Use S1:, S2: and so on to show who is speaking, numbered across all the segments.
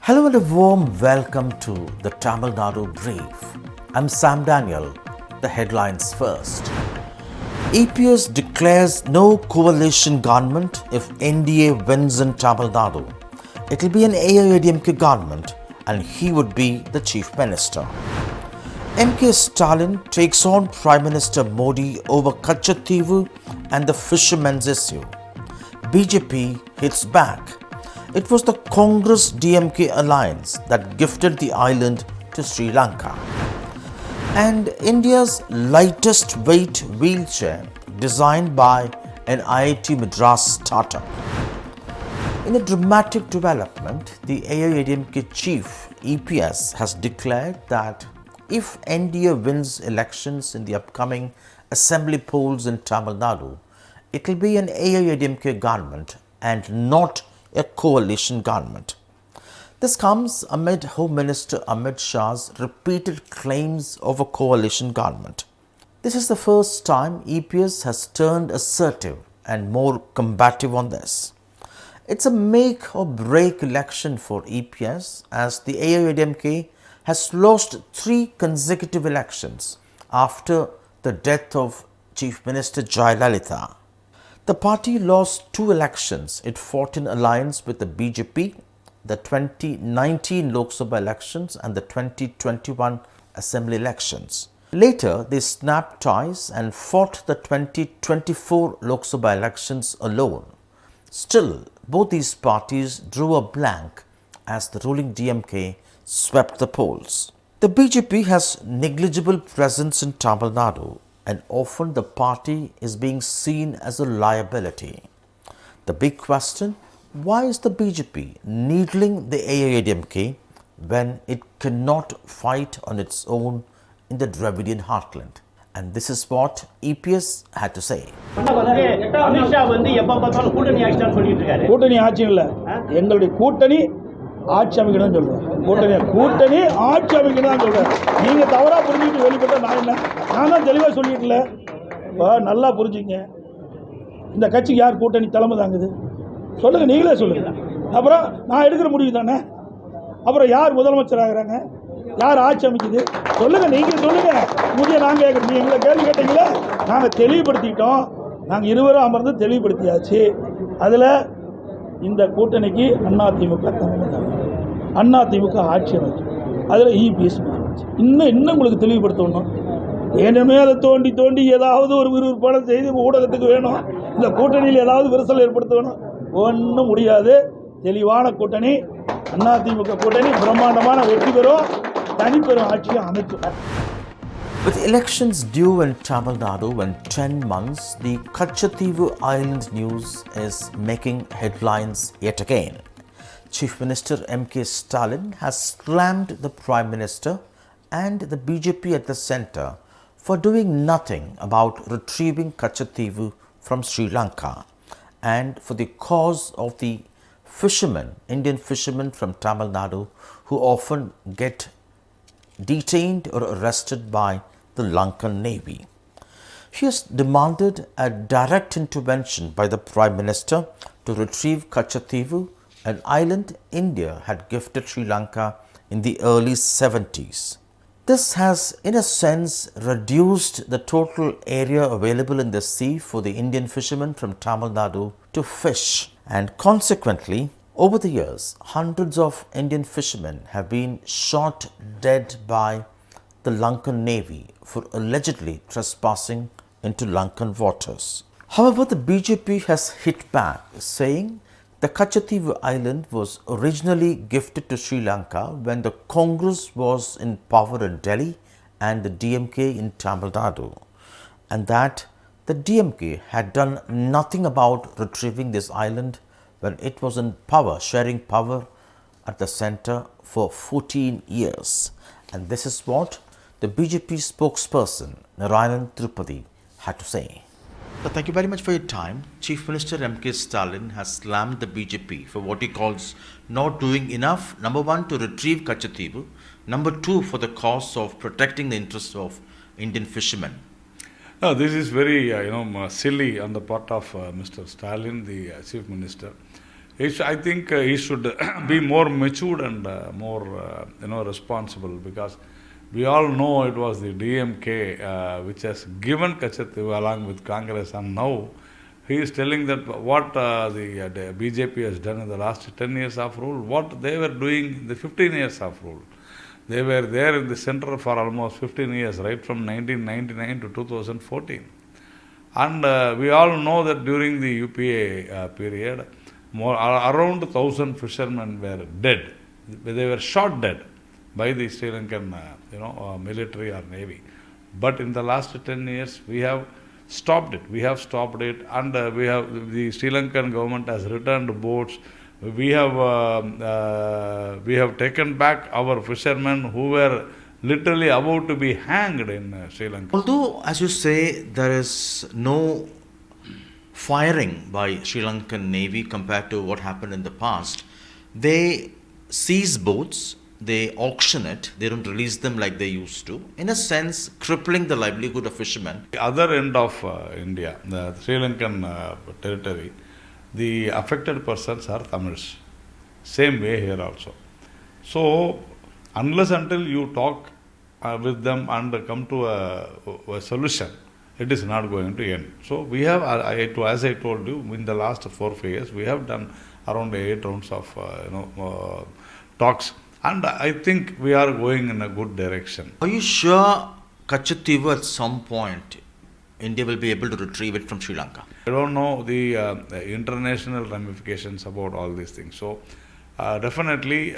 S1: Hello and a warm welcome to the Tamil Nadu Brief. I'm Sam Daniel. The headlines first. EPS declares no coalition government if NDA wins in Tamil Nadu. It will be an AIADMK government and he would be the Chief Minister. M.K. Stalin takes on Prime Minister Modi over Katchatheevu and the fishermen's issue. BJP hits back. It was the Congress-DMK alliance that gifted the island to Sri Lanka. And India's lightest weight wheelchair designed by an IIT Madras startup. In a dramatic development, the AIADMK Chief EPS has declared that if NDA wins elections in the upcoming assembly polls in Tamil Nadu, it will be an AIADMK government and not a coalition government. This comes amid Home Minister Amit Shah's repeated claims of a coalition government. This is the first time EPS has turned assertive and more combative on this. It's a make or break election for EPS as the AIADMK has lost 3 consecutive elections after the death of Chief Minister Jayalalitha. The party lost 2 elections it fought in alliance with the BJP, the 2019 Lok Sabha elections and the 2021 Assembly elections. Later, they snapped ties and fought the 2024 Lok Sabha elections alone. Still, both these parties drew a blank as the ruling DMK swept the polls. The BJP has negligible presence in Tamil Nadu and often the party is being seen as a liability. The big question, why is the BJP needling the AIADMK when it cannot fight on its own in the Dravidian heartland? And this is what EPS had to say.
S2: Amit Shah கூட்டணி ஆட்சி இல்ல எங்களுடைய கூட்டணி ஆட்சி அமைக்கணும்னு சொல்றேன் கூட்டணி ஆட்சி அமைக்கணும் தான் சொல்றேன் நீங்க தவறா புரிஞ்சிட்டு வெளிப்பட்ட நான் தான் தெளிவா சொல்லிட்டல நல்லா புரிஞ்சுங்க இந்த கட்சிக்கு யார் கூட்டணி தலைமை தாங்குது சொல்லுங்க நீங்களே சொல்லுங்க அப்புறம் நான் எடுக்கிற முடிவு தானே அப்புறம் யார் முதலமைச்சர் ஆகுறாங்க யார் ஆட்சி அமைக்குது சொல்லுங்க நீங்க சொல்லுங்க முதிய நாங்க கேட்குறோம் நீங்க எங்களை கேள்வி கேட்டீங்களா நாங்கள் தெளிவுபடுத்திட்டோம் நாங்கள் இருவரும் அமர்ந்து தெளிவுபடுத்தியாச்சு அதில் இந்த கூட்டணிக்கு அதிமுக அதிமுக ஆட்சி அமைக்கும் அதில் EPS இன்னும் உங்களுக்கு தெளிவுபடுத்தணும் ஏனமே அதை தோண்டி ஏதாவது ஒரு விறுவிறுப்பான செய்தி ஊடகத்துக்கு வேணும் இந்த கூட்டணியில் ஏதாவது விரிசல் ஏற்படுத்த வேணும் ஒன்றும் முடியாது தெளிவான கூட்டணி அதிமுக கூட்டணி பிரம்மாண்டமான வெற்றி பெறும் தனிப்பெரும் ஆட்சியை அமைக்கும்.
S1: With elections due in Tamil Nadu in 10 months, the Kachatheevu Island news is making headlines yet again. Chief Minister M.K. Stalin has slammed the Prime Minister and the BJP at the centre for doing nothing about retrieving Kachatheevu from Sri Lanka and for the cause of the fishermen, Indian fishermen from Tamil Nadu who often get detained or arrested by the Lankan Navy. He has demanded a direct intervention by the Prime Minister to retrieve Kachatheevu, an island India had gifted Sri Lanka in the early 70s. This has, in a sense, reduced the total area available in the sea for the Indian fishermen from Tamil Nadu to fish, and consequently, over the years, hundreds of Indian fishermen have been shot dead by the Lankan Navy for allegedly trespassing into Lankan waters. However, the BJP has hit back, saying the Kachatheevu island was originally gifted to Sri Lanka when the Congress was in power in Delhi and the DMK in Tamil Nadu, and that the DMK had done nothing about retrieving this island when it was in power, sharing power at the centre for 14 years. And this is what the BJP spokesperson Narayanan Tirupati had to say. Thank you very much for your time. Chief Minister M.K. Stalin has slammed the BJP for what he calls not doing enough, number 1, to retrieve Kachatheevu, number 2, for the cause of protecting the interests of Indian fishermen.
S3: No, this is very silly on the part of Mr. Stalin, the Chief Minister. I think he should be more matured and more responsible, because we all know it was the DMK which has given Kachatheevu along with Congress, and now he is telling that what the BJP has done in the last 10 years of rule, what they were doing in the 15 years of rule. They were there in the center for almost 15 years, right from 1999 to 2014. And we all know that during the UPA period, around 1,000 fishermen were dead. They were shot dead by the Sri Lankan military or navy. But in the last 10 years, we have stopped it. We have stopped it, and the Sri Lankan government has returned boats. We have taken back our fishermen who were literally about to be hanged in Sri Lanka.
S1: Although, as you say, there is no firing by Sri Lankan Navy compared to what happened in the past, they seize boats, they auction it, they don't release them like they used to, in a sense crippling the livelihood of fishermen.
S3: The other end of India, the Sri Lankan territory, the affected persons are Tamils. Same way here also. So, unless until you talk with them and come to a solution, it is not going to end. So, we have, as I told you, in the last 4-5 years, we have done around 8 rounds of talks, and I think we are going in a good direction.
S1: Are you sure Kachatheevu at some point India will be able to retrieve it from Sri Lanka?
S3: I don't know the international ramifications about all these things. So, definitely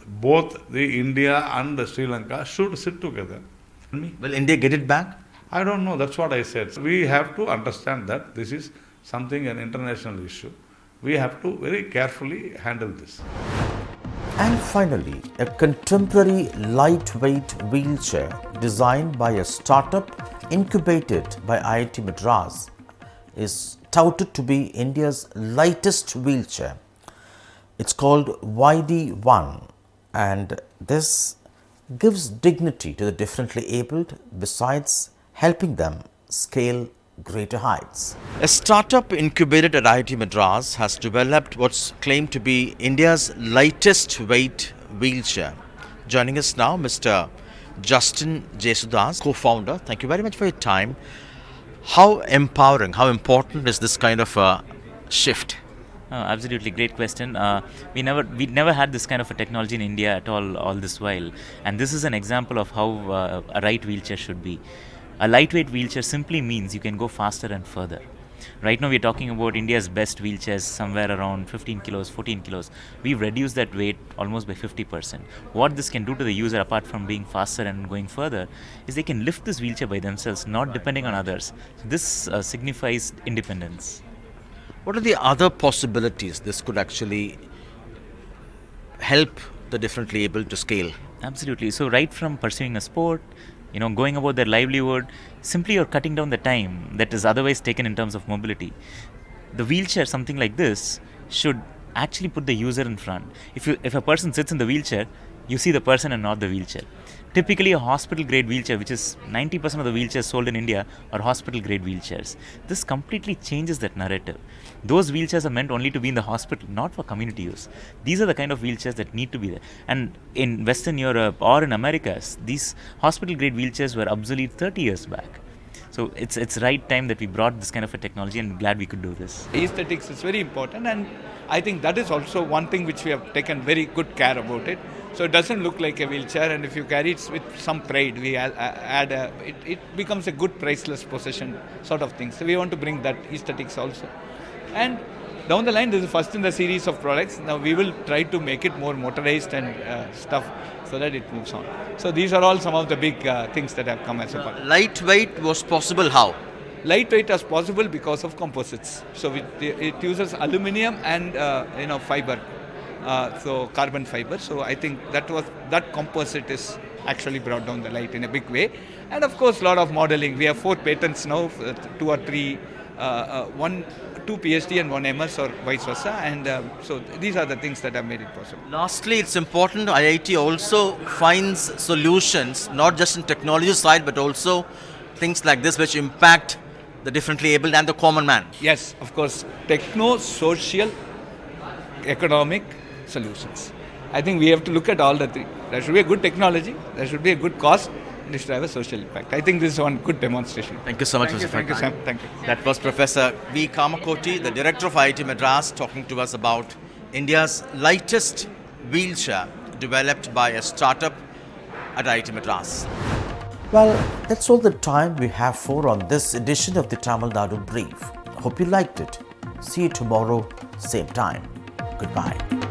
S3: both the India and the Sri Lanka should sit together.
S1: Will India get it back?
S3: I don't know. That's what I said. We have to understand that this is something, an international issue. We have to very carefully handle this.
S1: And finally, a contemporary lightweight wheelchair designed by a startup incubated by IIT Madras is touted to be India's lightest wheelchair. It's called YD1, and this gives dignity to the differently abled besides helping them scale greater heights. A startup incubated at IIT Madras has developed what's claimed to be India's lightest weight wheelchair. Joining us now, Mr. Justin Jesudas, co-founder. Thank you very much for your time. How empowering, how important is this kind of a shift?
S4: Absolutely, great question. We never had this kind of a technology in India at all this while, and this is an example of how a right wheelchair should be. A lightweight wheelchair simply means you can go faster and further. Right now we're talking about India's best wheelchairs, somewhere around 15 kilos, 14 kilos. We've reduced that weight almost by 50%. What this can do to the user, apart from being faster and going further, is they can lift this wheelchair by themselves, not depending on others. This signifies independence.
S1: What are the other possibilities this could actually help the differently able to scale?
S4: Absolutely. So right from pursuing a sport, going about their livelihood, simply you're cutting down the time that is otherwise taken in terms of mobility. The wheelchair, something like this, should actually put the user in front. If a person sits in the wheelchair, you see the person and not the wheelchair. Typically a hospital grade wheelchair, which is 90% of the wheelchairs sold in India, are hospital grade wheelchairs. This completely changes that narrative. Those wheelchairs are meant only to be in the hospital, not for community use. These are the kind of wheelchairs that need to be there. And in Western Europe or in Americas, these hospital grade wheelchairs were obsolete 30 years back. So it's right time that we brought this kind of a technology, and I'm glad we could do this.
S5: Aesthetics is very important, and I think that is also one thing which we have taken very good care about it. So it doesn't look like a wheelchair, and if you carry it with some pride, we it becomes a good priceless possession sort of thing. So we want to bring that aesthetics also. And down the line, this is first in the series of products. Now we will try to make it more motorized and stuff so that it moves on. So these are all some of the big things that have come as a part.
S1: Lightweight was possible how?
S5: Lightweight is possible because of composites. So it uses aluminium and fiber. So carbon fiber. So I think that composite is actually brought down the light in a big way. And of course, a lot of modeling. We have 4 patents now, 2 or 3, 2 PhD and 1 MS or vice versa. And so these are the things that have made it possible.
S1: Lastly, it's important IIT also finds solutions, not just in technology side, but also things like this which impact the differently abled and the common man.
S5: Yes, of course. Techno-social economic solutions. I think we have to look at all the three. There should be a good technology, there should be a good cost, and it should have a social impact. I think this is one good demonstration.
S1: Thank you so much,
S5: Thank you,
S1: Mr.
S5: thank you, Sam. Thank you.
S1: That was Professor V. Kamakoti, the director of IIT Madras, talking to us about India's lightest wheelchair developed by a startup at IIT Madras. Well, that's all the time we have for on this edition of the Tamil Nadu Brief. Hope you liked it. See you tomorrow, same time. Goodbye.